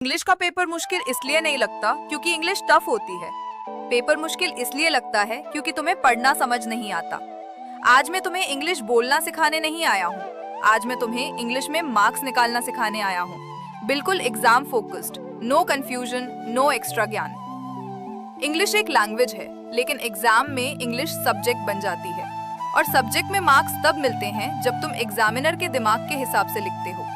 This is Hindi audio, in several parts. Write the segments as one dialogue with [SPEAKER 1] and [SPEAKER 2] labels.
[SPEAKER 1] इंग्लिश का पेपर मुश्किल इसलिए नहीं लगता क्योंकि इंग्लिश टफ होती है। पेपर मुश्किल इसलिए लगता है क्योंकि तुम्हें पढ़ना समझ नहीं आता। आज मैं तुम्हें इंग्लिश बोलना सिखाने नहीं आया हूँ, आज मैं तुम्हें इंग्लिश में मार्क्स निकालना सिखाने आया हूँ। बिल्कुल exam focused, no confusion, no extra ज्ञान। इंग्लिश एक लैंग्वेज है, लेकिन एग्जाम में इंग्लिश सब्जेक्ट बन जाती है और सब्जेक्ट में मार्क्स तब मिलते हैं जब तुम एग्जामिनर के दिमाग के हिसाब से लिखते हो।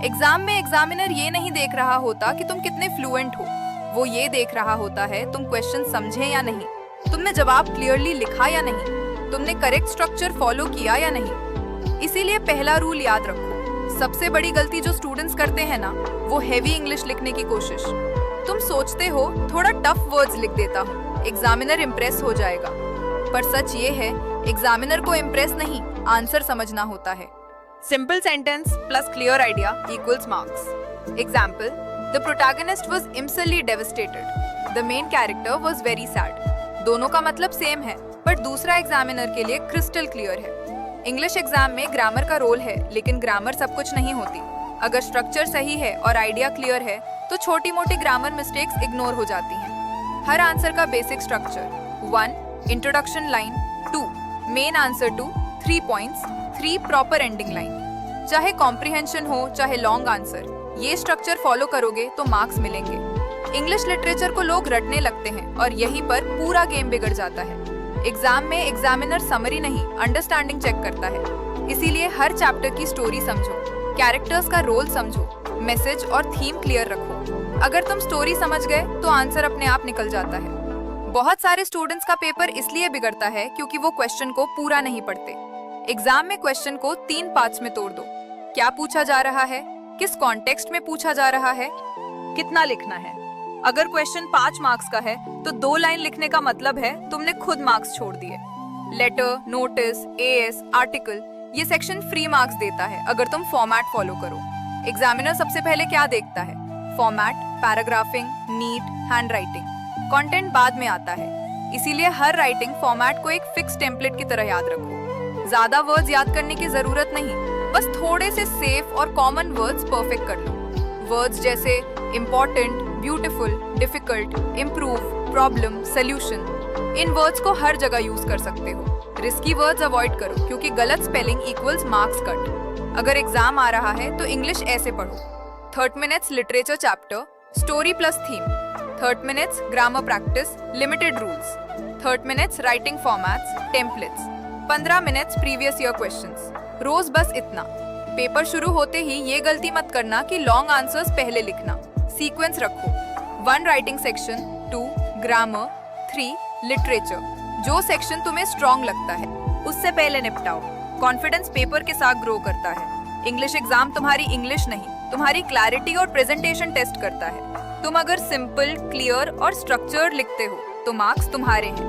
[SPEAKER 1] एग्जाम में एग्जामिनर ये नहीं देख रहा होता कि तुम कितने फ्लुएंट हो, वो ये देख रहा होता है तुम क्वेश्चन समझे या नहीं, तुमने जवाब क्लियरली लिखा या नहीं, तुमने करेक्ट स्ट्रक्चर फॉलो किया या नहीं। इसीलिए पहला रूल याद रखो, सबसे बड़ी गलती जो स्टूडेंट्स करते हैं ना, वो हैवी इंग्लिश लिखने की कोशिश। तुम सोचते हो थोड़ा टफ वर्ड्स लिख देता हूँ, एग्जामिनर इम्प्रेस हो जाएगा, पर सच ये है एग्जामिनर को इम्प्रेस नहीं, आंसर समझना होता है। Simple sentence plus clear idea equals marks. Example: The protagonist was immensely devastated. The main character was very sad. दोनों का मतलब सेम है, पर दूसरा एग्जामिनर के लिए क्रिस्टल क्लियर है। इंग्लिश एग्जाम में ग्रामर का रोल है, लेकिन ग्रामर सब कुछ नहीं होती। अगर स्ट्रक्चर सही है और आइडिया क्लियर है, तो छोटी मोटी ग्रामर मिस्टेक्स इग्नोर हो जाती हैं। हर आंसर का basic structure: 1. Introduction line, 2. Main answer two, 3 points, 3 proper ending line. चाहे कॉम्प्रिहेंशन हो चाहे लॉन्ग आंसर, ये स्ट्रक्चर फॉलो करोगे तो मार्क्स मिलेंगे। इंग्लिश लिटरेचर को लोग रटने लगते हैं और यहीं पर पूरा गेम बिगड़ जाता है। एग्जाम में एग्जामिनर समरी नहीं, अंडरस्टैंडिंग चेक करता है। इसीलिए हर चैप्टर की स्टोरी समझो, कैरेक्टर्स का रोल समझो, मैसेज और थीम क्लियर रखो। अगर तुम स्टोरी समझ गए तो आंसर अपने आप निकल जाता है। बहुत सारे स्टूडेंट्स का पेपर इसलिए बिगड़ता है क्योंकि वो क्वेश्चन को पूरा नहीं पढ़ते। एग्जाम में क्वेश्चन को 3 पार्ट्स में तोड़ दो। क्या पूछा जा रहा है, किस कॉन्टेक्स्ट में पूछा जा रहा है, कितना लिखना है। अगर क्वेश्चन 5 मार्क्स का है तो 2 लाइन लिखने का मतलब है तुमने खुद मार्क्स छोड़ दिए। लेटर, नोटिस, एएस, आर्टिकल, ये सेक्शन फ्री मार्क्स देता है अगर तुम फॉर्मेट फॉलो करो। एग्जामिनर सबसे पहले क्या देखता है? Format, paragraphing, neat, handwriting. Content बाद में आता है, इसीलिए हर राइटिंग फॉर्मेट को एक फिक्स टेम्पलेट की तरह याद रखो। ज्यादा वर्ड्स याद करने की जरूरत नहीं, बस थोड़े से सेफ और कॉमन वर्ड्स परफेक्ट कर लो। वर्ड्स जैसे important, beautiful, difficult, improve, problem, solution, इन वर्ड्स को हर जगह यूज कर सकते हो। रिस्की वर्ड्स अवॉइड करो क्योंकि गलत स्पेलिंग इक्वल्स मार्क्स कट। अगर एग्जाम आ रहा है तो इंग्लिश ऐसे पढ़ो: 30 minutes literature chapter, story plus theme. 30 minutes grammar practice, limited rules. 30 minutes writing formats, templates. 15 minutes previous year questions. रोज बस इतना। पेपर शुरू होते ही ये गलती मत करना कि लॉन्ग आंसर्स पहले लिखना। सीक्वेंस रखो: 1 राइटिंग सेक्शन, 2 ग्रामर, 3 लिटरेचर। जो सेक्शन तुम्हें स्ट्रॉन्ग लगता है उससे पहले निपटाओ। कॉन्फिडेंस पेपर के साथ ग्रो करता है। इंग्लिश एग्जाम तुम्हारी इंग्लिश नहीं, तुम्हारी क्लैरिटी और प्रेजेंटेशन टेस्ट करता है। तुम अगर सिंपल, क्लियर और स्ट्रक्चर्ड लिखते हो तो मार्क्स तुम्हारे हैं।